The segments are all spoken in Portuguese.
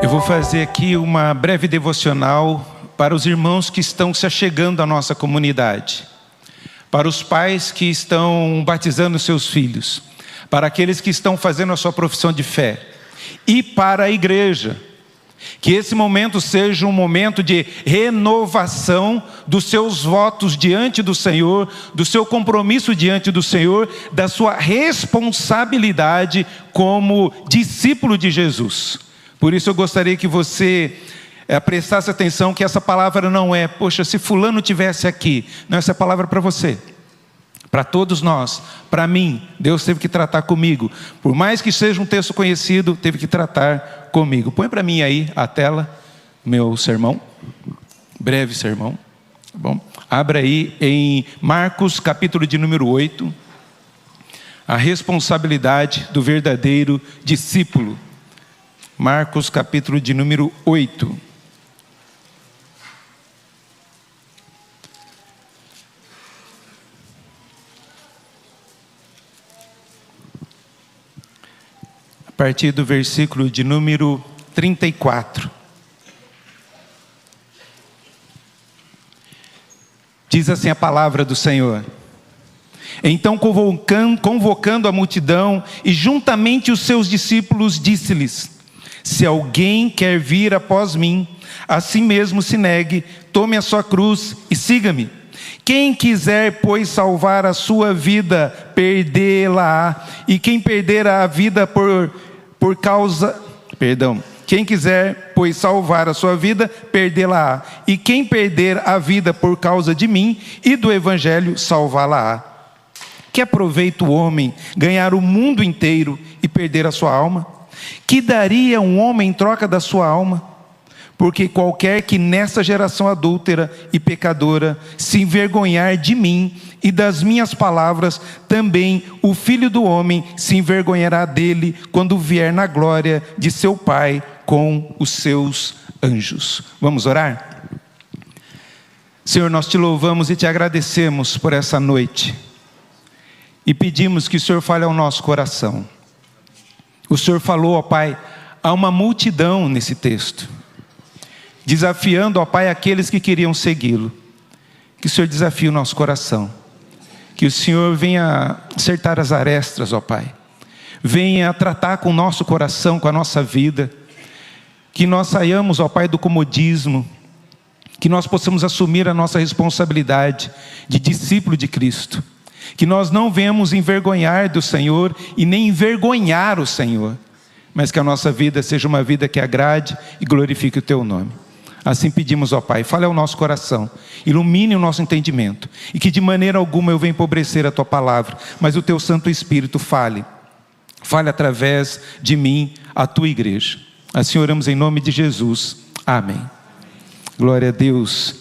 Eu vou fazer aqui uma breve devocional para os irmãos que estão se achegando à nossa comunidade, para os pais que estão batizando seus filhos, para aqueles que estão fazendo a sua profissão de fé e para a igreja. Que esse momento seja um momento de renovação dos seus votos diante do Senhor, do seu compromisso diante do Senhor, da sua responsabilidade como discípulo de Jesus. Por isso eu gostaria que você prestasse atenção que essa palavra não é, poxa, se fulano tivesse aqui. Não, essa palavra é para você, para todos nós, para mim. Deus teve que tratar comigo. Por mais que seja um texto conhecido, teve que tratar comigo. Põe para mim aí a tela, meu sermão, breve sermão, tá bom? Abra aí em Marcos, capítulo de número 8, a responsabilidade do verdadeiro discípulo. Marcos, capítulo de número 8. A partir do versículo de número 34. Diz assim a palavra do Senhor: Então convocando a multidão e juntamente os seus discípulos, disse-lhes: Se alguém quer vir após mim, a si mesmo se negue, tome a sua cruz e siga-me. Quem quiser, pois, salvar a sua vida, perdê-la-á. E quem perder a vida Quem quiser, pois, salvar a sua vida, perdê-la-á. E quem perder a vida por causa de mim e do Evangelho, salvá-la-á. Que aproveita o homem ganhar o mundo inteiro e perder a sua alma? Que daria um homem em troca da sua alma? Porque qualquer que nessa geração adúltera e pecadora se envergonhar de mim e das minhas palavras, também o Filho do Homem se envergonhará dele quando vier na glória de seu Pai com os seus anjos. Vamos orar? Senhor, nós te louvamos e te agradecemos por essa noite e pedimos que o Senhor fale ao nosso coração. O Senhor falou, ó Pai, a uma multidão nesse texto, desafiando, ó Pai, aqueles que queriam segui-lo. Que o Senhor desafie o nosso coração, que o Senhor venha acertar as arestas, ó Pai, venha tratar com o nosso coração, com a nossa vida, que nós saiamos, ó Pai, do comodismo, que nós possamos assumir a nossa responsabilidade de discípulo de Cristo, que nós não venhamos envergonhar do Senhor e nem envergonhar o Senhor, mas que a nossa vida seja uma vida que agrade e glorifique o Teu nome. Assim pedimos, ó Pai, fale ao nosso coração, ilumine o nosso entendimento, e que de maneira alguma eu venha empobrecer a Tua palavra, mas o Teu Santo Espírito fale através de mim, a Tua igreja. Assim oramos em nome de Jesus, amém. Glória a Deus.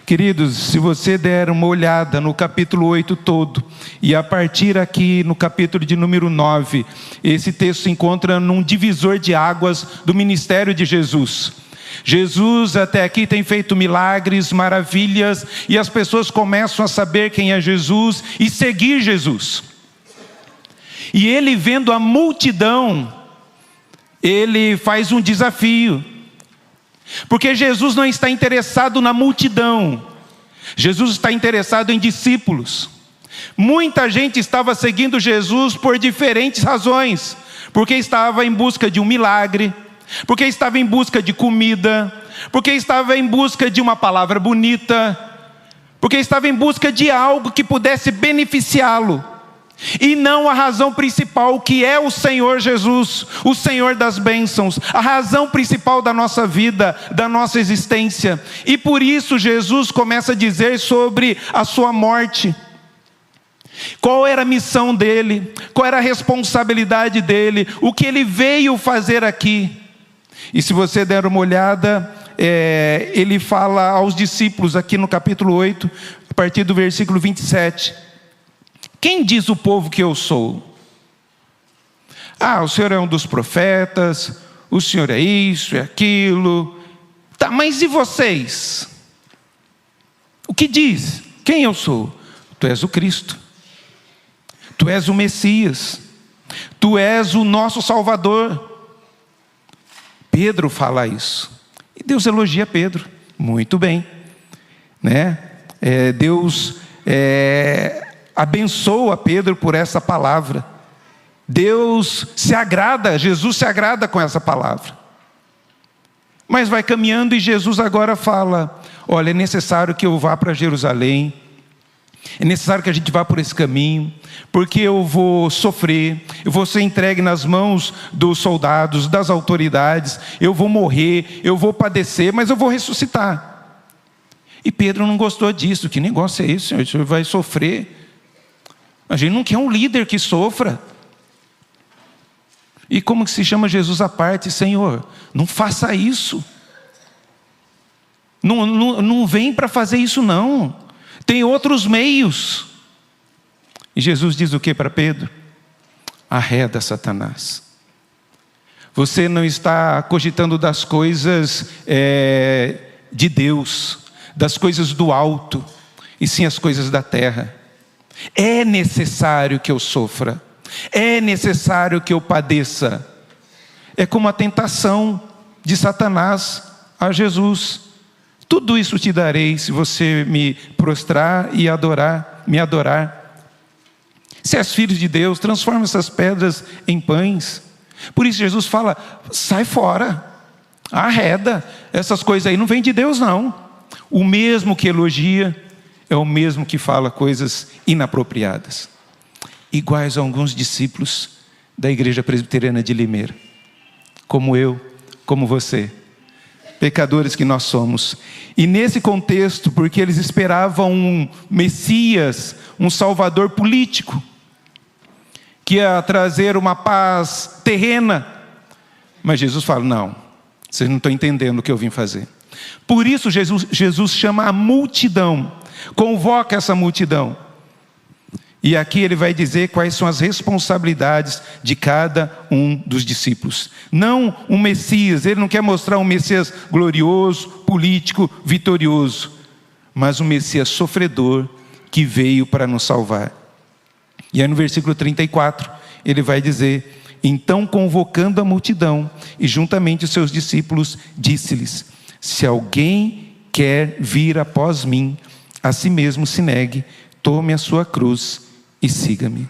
Queridos, se você der uma olhada no capítulo 8 todo, e a partir aqui no capítulo de número 9, esse texto se encontra num divisor de águas do ministério de Jesus. Jesus até aqui tem feito milagres, maravilhas, e as pessoas começam a saber quem é Jesus e seguir Jesus. E ele, vendo a multidão, ele faz um desafio. Porque Jesus não está interessado na multidão, Jesus está interessado em discípulos. Muita gente estava seguindo Jesus por diferentes razões, porque estava em busca de um milagre, porque estava em busca de comida, porque estava em busca de uma palavra bonita, porque estava em busca de algo que pudesse beneficiá-lo, e não a razão principal, que é o Senhor Jesus, o Senhor das bênçãos, a razão principal da nossa vida, da nossa existência. E por isso Jesus começa a dizer sobre a sua morte. Qual era a missão dele, qual era a responsabilidade dele, o que ele veio fazer aqui. E se você der uma olhada, ele fala aos discípulos aqui no capítulo 8, a partir do versículo 27. Quem diz o povo que eu sou? O Senhor é um dos profetas, o Senhor é isso, é aquilo. Tá, mas e vocês? O que diz? Quem eu sou? Tu és o Cristo. Tu és o Messias. Tu és o nosso Salvador. Pedro fala isso. E Deus elogia Pedro. Muito bem. Né? Deus abençoa Pedro por essa palavra. Deus se agrada, Jesus se agrada com essa palavra. Mas vai caminhando e Jesus agora fala: olha, é necessário que eu vá para Jerusalém. É necessário que a gente vá por esse caminho, porque eu vou sofrer, eu vou ser entregue nas mãos dos soldados, das autoridades, eu vou morrer, eu vou padecer, mas eu vou ressuscitar. E Pedro não gostou disso. Que negócio é esse, Senhor? O Senhor vai sofrer? A gente não quer um líder que sofra. E como que se chama Jesus à parte? Senhor, não faça isso. Não vem para fazer isso não. Tem outros meios. E Jesus diz o que para Pedro? Arreda, Satanás. Você não está cogitando das coisas de Deus, das coisas do alto, e sim as coisas da terra. É necessário que eu sofra. É necessário que eu padeça. É como a tentação de Satanás a Jesus. Tudo isso te darei se você me prostrar e me adorar. Se és filho de Deus, transforma essas pedras em pães. Por isso Jesus fala: sai fora, arreda, essas coisas aí não vêm de Deus não. O mesmo que elogia é o mesmo que fala coisas inapropriadas, iguais a alguns discípulos da Igreja Presbiteriana de Limeira, como eu, como você, pecadores que nós somos. E nesse contexto, porque eles esperavam um Messias, um Salvador político, que ia trazer uma paz terrena, mas Jesus fala: não, vocês não estão entendendo o que eu vim fazer. Por isso Jesus chama a multidão, convoca essa multidão. E aqui ele vai dizer quais são as responsabilidades de cada um dos discípulos. Não um Messias, ele não quer mostrar um Messias glorioso, político, vitorioso, mas um Messias sofredor que veio para nos salvar. E aí no versículo 34, ele vai dizer: então convocando a multidão e juntamente os seus discípulos, disse-lhes: se alguém quer vir após mim, a si mesmo se negue, tome a sua cruz e siga-me.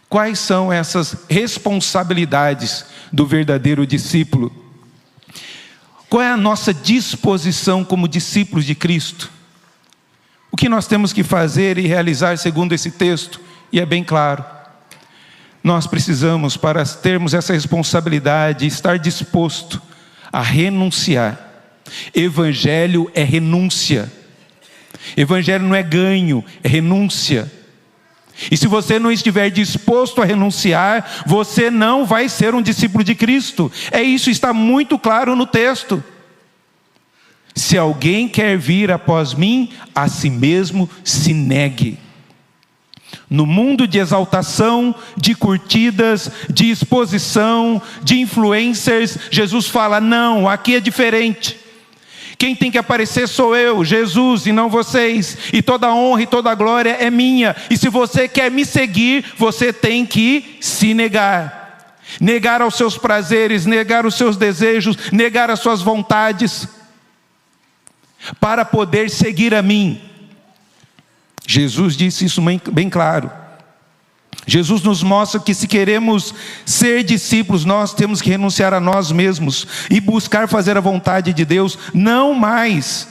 Quais são essas responsabilidades do verdadeiro discípulo? Qual é a nossa disposição como discípulos de Cristo? O que nós temos que fazer e realizar segundo esse texto? E é bem claro, nós precisamos, para termos essa responsabilidade, estar disposto a renunciar. Evangelho é renúncia. Evangelho não é ganho, é renúncia. E se você não estiver disposto a renunciar, você não vai ser um discípulo de Cristo. Isso está muito claro no texto. Se alguém quer vir após mim, a si mesmo se negue. No mundo de exaltação, de curtidas, de exposição, de influencers, Jesus fala: não, aqui é diferente. Quem tem que aparecer sou eu, Jesus, e não vocês. E toda a honra e toda a glória é minha. E se você quer me seguir, você tem que se negar. Negar aos seus prazeres, negar os seus desejos, negar as suas vontades, para poder seguir a mim. Jesus disse isso bem claro. Jesus nos mostra que se queremos ser discípulos, nós temos que renunciar a nós mesmos e buscar fazer a vontade de Deus. Não mais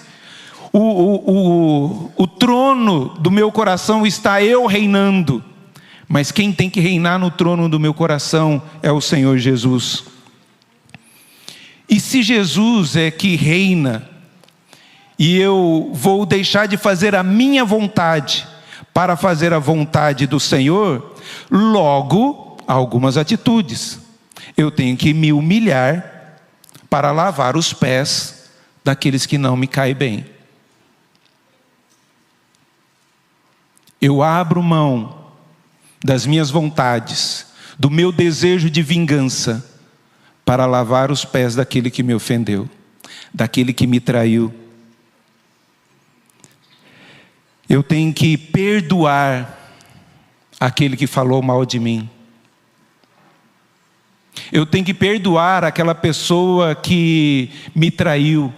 o trono do meu coração está eu reinando, mas quem tem que reinar no trono do meu coração é o Senhor Jesus. E se Jesus é que reina, e eu vou deixar de fazer a minha vontade para fazer a vontade do Senhor, logo, algumas atitudes. Eu tenho que me humilhar para lavar os pés daqueles que não me caem bem. Eu abro mão das minhas vontades, do meu desejo de vingança, para lavar os pés daquele que me ofendeu, daquele que me traiu. Eu tenho que perdoar aquele que falou mal de mim. Eu tenho que perdoar aquela pessoa que me traiu.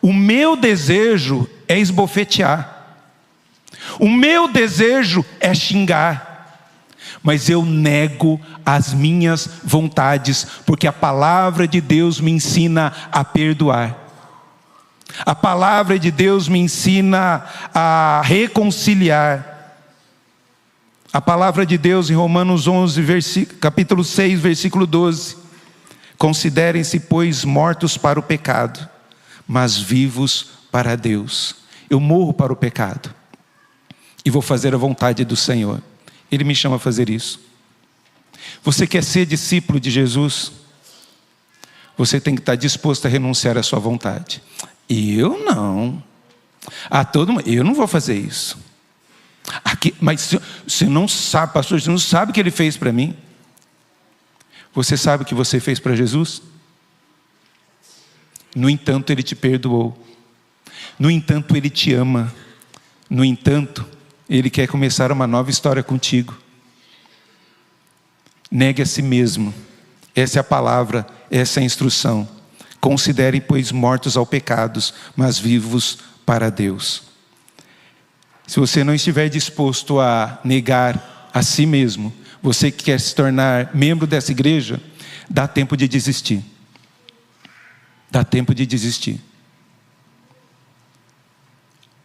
O meu desejo é esbofetear. O meu desejo é xingar. Mas eu nego as minhas vontades, porque a palavra de Deus me ensina a perdoar. A palavra de Deus me ensina a reconciliar. A palavra de Deus em Romanos 11, capítulo 6, versículo 12. Considerem-se, pois, mortos para o pecado, mas vivos para Deus. Eu morro para o pecado e vou fazer a vontade do Senhor. Ele me chama a fazer isso. Você quer ser discípulo de Jesus? Você tem que estar disposto a renunciar à sua vontade. Eu não. Eu não vou fazer isso. Mas você não sabe, pastor, você não sabe o que ele fez para mim. Você sabe o que você fez para Jesus? No entanto, ele te perdoou. No entanto, ele te ama. No entanto, ele quer começar uma nova história contigo. Negue a si mesmo. Essa é a palavra, essa é a instrução. Considerem, pois, mortos ao pecado, mas vivos para Deus. Se você não estiver disposto a negar a si mesmo, você que quer se tornar membro dessa igreja, dá tempo de desistir. Dá tempo de desistir.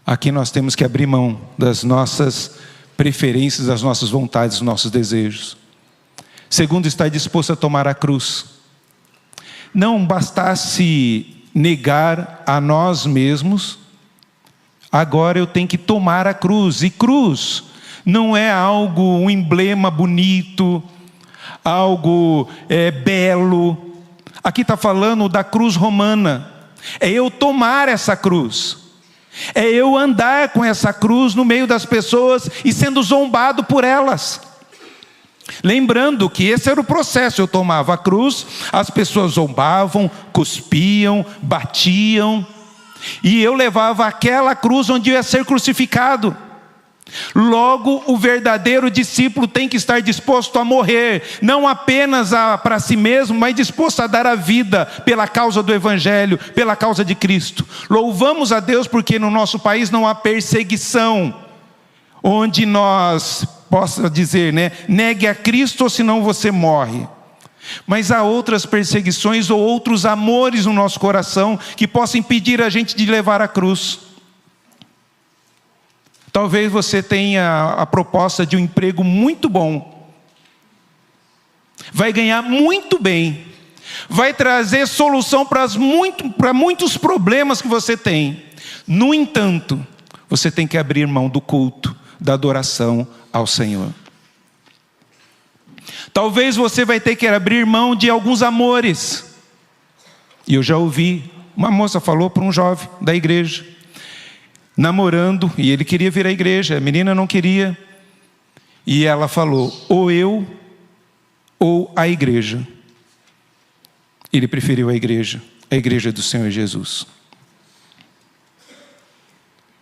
Aqui nós temos que abrir mão das nossas preferências, das nossas vontades, dos nossos desejos. Segundo, estar disposto a tomar a cruz. Não bastasse negar a nós mesmos, agora eu tenho que tomar a cruz. E cruz não é algo, um emblema bonito, algo belo. Aqui está falando da cruz romana. É eu tomar essa cruz. É eu andar com essa cruz no meio das pessoas e sendo zombado por elas. Lembrando que esse era o processo. Eu tomava a cruz, as pessoas zombavam, cuspiam, batiam. E eu levava aquela cruz onde eu ia ser crucificado. Logo, o verdadeiro discípulo tem que estar disposto a morrer, não apenas para si mesmo, mas disposto a dar a vida pela causa do Evangelho, pela causa de Cristo. Louvamos a Deus porque no nosso país não há perseguição, onde nós possa dizer, negue a Cristo ou senão você morre. Mas há outras perseguições ou outros amores no nosso coração que possam impedir a gente de levar a cruz. Talvez você tenha a proposta de um emprego muito bom, vai ganhar muito bem, vai trazer solução para muitos problemas que você tem. No entanto, você tem que abrir mão do culto, da adoração ao Senhor. Talvez você vai ter que abrir mão de alguns amores. E eu já ouvi, uma moça falou para um jovem da igreja, namorando, e ele queria vir à igreja, a menina não queria. E ela falou, ou eu, ou a igreja. Ele preferiu a igreja do Senhor Jesus.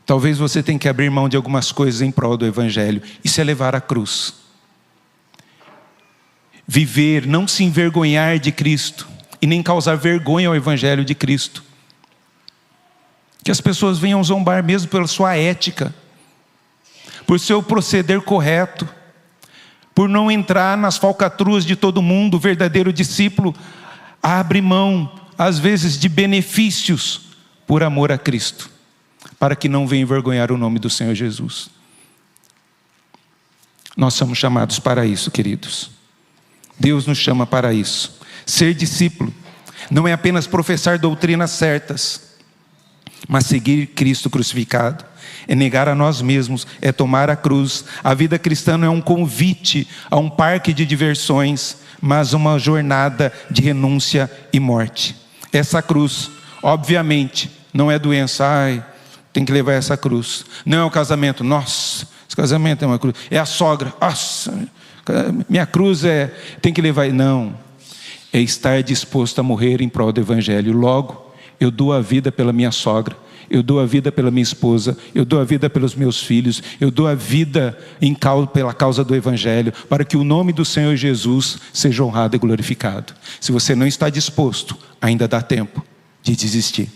Talvez você tenha que abrir mão de algumas coisas em prol do Evangelho. Isso é levar a cruz. Viver, não se envergonhar de Cristo, e nem causar vergonha ao Evangelho de Cristo. Que as pessoas venham zombar mesmo pela sua ética, por seu proceder correto, por não entrar nas falcatruas de todo mundo. O verdadeiro discípulo abre mão, às vezes, de benefícios por amor a Cristo, para que não venha envergonhar o nome do Senhor Jesus. Nós somos chamados para isso, queridos. Deus nos chama para isso. Ser discípulo não é apenas professar doutrinas certas, mas seguir Cristo crucificado, é negar a nós mesmos, é tomar a cruz. A vida cristã não é um convite a um parque de diversões, mas uma jornada de renúncia e morte. Essa cruz, obviamente, não é doença. Tem que levar essa cruz. Não é o casamento. Nossa, esse casamento é uma cruz. É a sogra. Nossa, minha cruz tem que levar. Não, é estar disposto a morrer em prol do Evangelho. Logo, eu dou a vida pela minha sogra, eu dou a vida pela minha esposa, eu dou a vida pelos meus filhos, eu dou a vida pela causa do Evangelho, para que o nome do Senhor Jesus seja honrado e glorificado. Se você não está disposto, ainda dá tempo de desistir.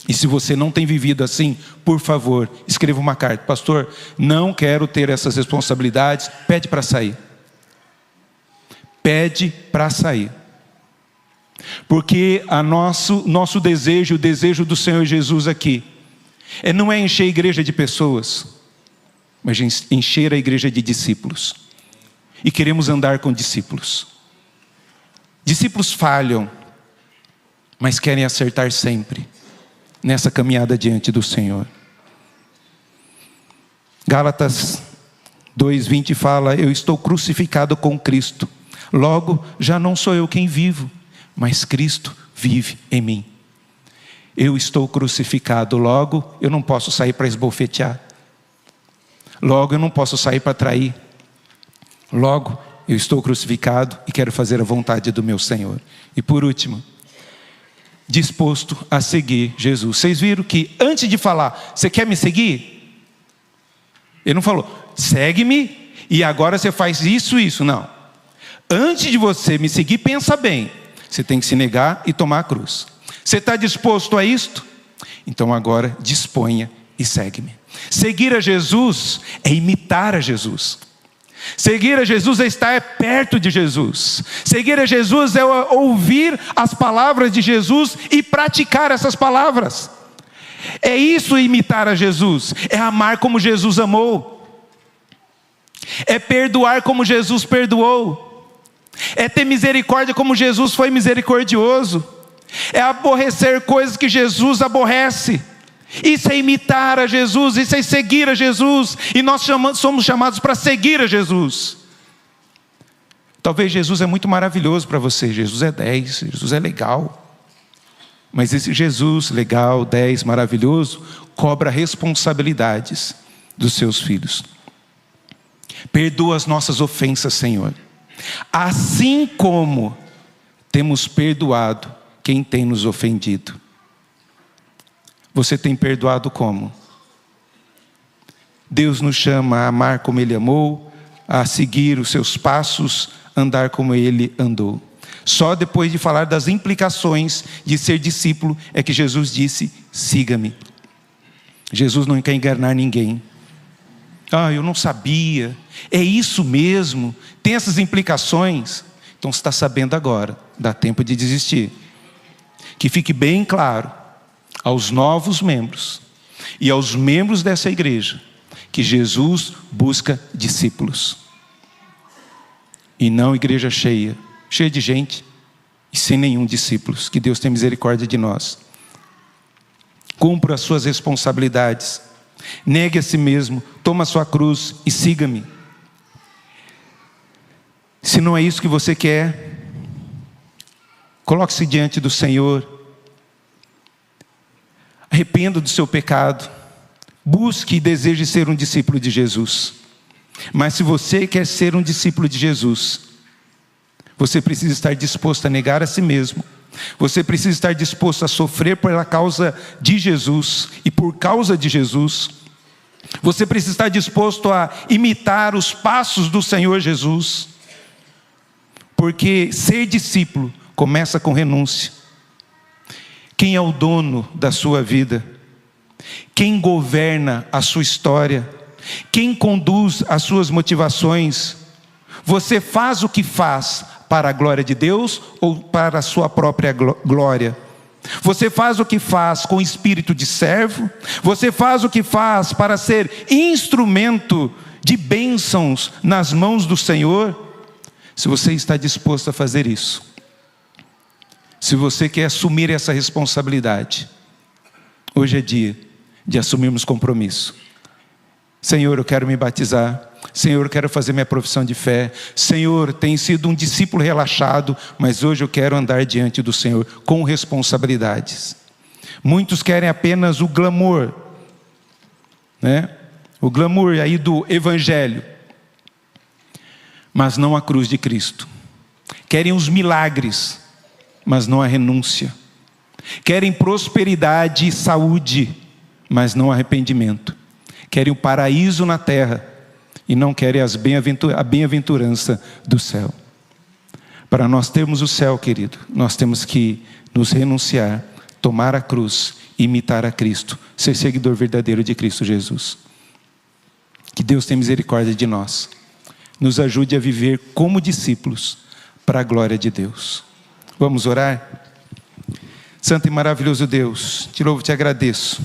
E se você não tem vivido assim, por favor, escreva uma carta: pastor, não quero ter essas responsabilidades. Pede para sair. Pede para sair. Porque nosso desejo, o desejo do Senhor Jesus aqui, não é encher a igreja de pessoas, mas encher a igreja de discípulos. E queremos andar com discípulos. Discípulos falham, mas querem acertar sempre nessa caminhada diante do Senhor. Gálatas 2:20 fala: eu estou crucificado com Cristo, logo já não sou eu quem vivo, mas Cristo vive em mim. Eu estou crucificado, logo eu não posso sair para esbofetear, logo eu não posso sair para trair, logo eu estou crucificado e quero fazer a vontade do meu Senhor. E por último, disposto a seguir Jesus. Vocês viram que antes de falar, você quer me seguir? Ele não falou, segue-me e agora você faz isso, não. Antes de você me seguir, pensa bem. Você tem que se negar e tomar a cruz. Você está disposto a isto? Então agora disponha e segue-me. Seguir a Jesus é imitar a Jesus. Seguir a Jesus é estar perto de Jesus. Seguir a Jesus é ouvir as palavras de Jesus e praticar essas palavras. É isso imitar a Jesus. É amar como Jesus amou. É perdoar como Jesus perdoou. É ter misericórdia como Jesus foi misericordioso. É aborrecer coisas que Jesus aborrece. Isso é imitar a Jesus, isso é seguir a Jesus. E nós somos chamados para seguir a Jesus. Talvez Jesus é muito maravilhoso para você. Jesus é 10, Jesus é legal. Mas esse Jesus legal, 10, maravilhoso, cobra responsabilidades dos seus filhos. Perdoa as nossas ofensas, Senhor, assim como temos perdoado quem tem nos ofendido. Você tem perdoado como? Deus nos chama a amar como Ele amou, a seguir os seus passos, andar como Ele andou. Só depois de falar das implicações de ser discípulo é que Jesus disse: siga-me. Jesus não quer enganar ninguém. Eu não sabia. É isso mesmo? Tem essas implicações? Então você está sabendo agora. Dá tempo de desistir. Que fique bem claro aos novos membros e aos membros dessa igreja que Jesus busca discípulos. E não igreja cheia de gente e sem nenhum discípulos. Que Deus tenha misericórdia de nós. Cumpra as suas responsabilidades. Negue a si mesmo, toma a sua cruz e siga-me. Se não é isso que você quer, coloque-se diante do Senhor. Arrependa do seu pecado. Busque e deseje ser um discípulo de Jesus. Mas se você quer ser um discípulo de Jesus, você precisa estar disposto a negar a si mesmo. Você precisa estar disposto a sofrer pela causa de Jesus e por causa de Jesus. Você precisa estar disposto a imitar os passos do Senhor Jesus. Porque ser discípulo começa com renúncia. Quem é o dono da sua vida? Quem governa a sua história? Quem conduz as suas motivações? Você faz o que faz para a glória de Deus ou para a sua própria glória? Você faz o que faz com espírito de servo? Você faz o que faz para ser instrumento de bênçãos nas mãos do Senhor? Se você está disposto a fazer isso, se você quer assumir essa responsabilidade, hoje é dia de assumirmos compromisso. Senhor, eu quero me batizar. Senhor, eu quero fazer minha profissão de fé. Senhor, tenho sido um discípulo relaxado, mas hoje eu quero andar diante do Senhor com responsabilidades. Muitos querem apenas o glamour, né? O glamour aí do Evangelho, mas não a cruz de Cristo. Querem os milagres, mas não a renúncia. Querem prosperidade e saúde, mas não arrependimento. Querem o paraíso na terra e não querem a bem-aventurança do céu. Para nós termos o céu, querido, nós temos que nos renunciar, tomar a cruz, imitar a Cristo, ser seguidor verdadeiro de Cristo Jesus. Que Deus tenha misericórdia de nós. Nos ajude a viver como discípulos para a glória de Deus. Vamos orar? Santo e maravilhoso Deus, te louvo e te agradeço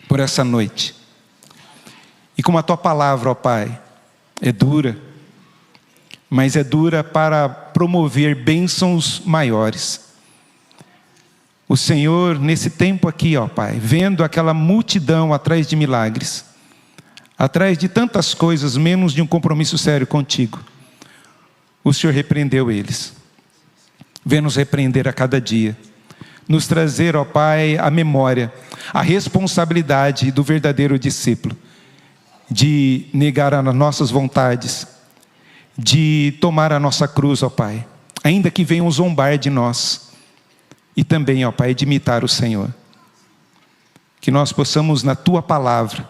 por essa noite. E como a tua palavra, ó Pai, é dura, mas é dura para promover bênçãos maiores. O Senhor, nesse tempo aqui, ó Pai, vendo aquela multidão atrás de milagres, atrás de tantas coisas, menos de um compromisso sério contigo, o Senhor repreendeu eles. Vem nos repreender a cada dia, nos trazer, ó Pai, a memória, a responsabilidade do verdadeiro discípulo, de negar as nossas vontades, de tomar a nossa cruz, ó Pai, ainda que venham zombar de nós, e também, ó Pai, de imitar o Senhor. Que nós possamos, na tua palavra,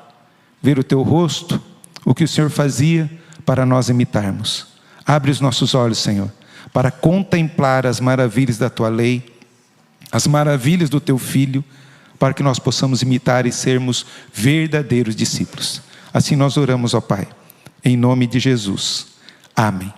ver o teu rosto, o que o Senhor fazia, para nós imitarmos. Abre os nossos olhos, Senhor, para contemplar as maravilhas da tua lei, as maravilhas do teu Filho, para que nós possamos imitar e sermos verdadeiros discípulos. Assim nós oramos, ó Pai, em nome de Jesus. Amém.